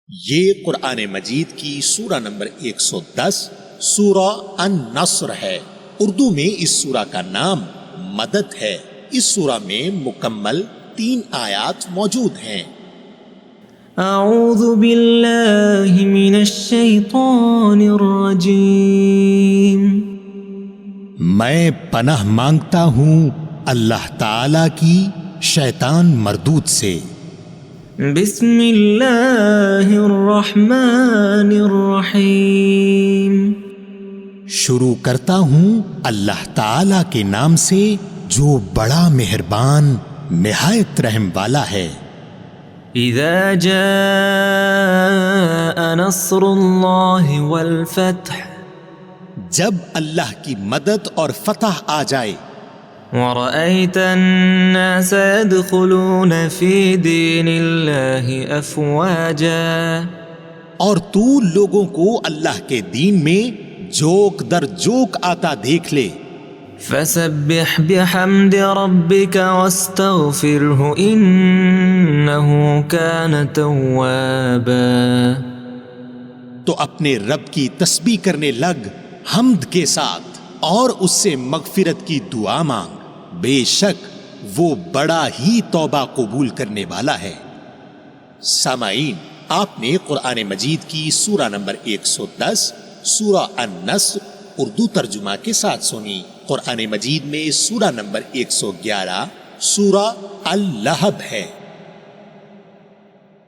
یہ قرآن مجید کی سورہ نمبر 110 سورہ النصر ہے۔ اردو میں اس سورہ کا نام مدد ہے۔ اس سورہ میں مکمل 3 آیات موجود ہیں۔ اعوذ باللہ من الشیطان الرجیم۔ میں پناہ مانگتا ہوں اللہ تعالی کی شیطان مردود سے۔ بسم اللہ الرحمن الرحیم۔ شروع کرتا ہوں اللہ تعالی کے نام سے جو بڑا مہربان نہایت رحم والا ہے۔ اذا جاء نصر اللہ والفتح، جب اللہ کی مدد اور فتح آ جائے، ورأيت الناس يدخلون في دين الله أفواجا، اور تو لوگوں کو اللہ کے دین میں جوک در جوک آتا دیکھ لے، فسبح بحمد ربك واستغفره إنه كان توابا، تو اپنے رب کی تسبیح کرنے لگ حمد کے ساتھ اور اس سے مغفرت کی دعا مانگ، بے شک وہ بڑا ہی توبہ قبول کرنے والا ہے۔ سامعین، آپ نے قرآن مجید کی سورہ نمبر 110 سورہ النصر اردو ترجمہ کے ساتھ سنی۔ قرآن مجید میں سورہ نمبر 111 سورہ اللہب ہے۔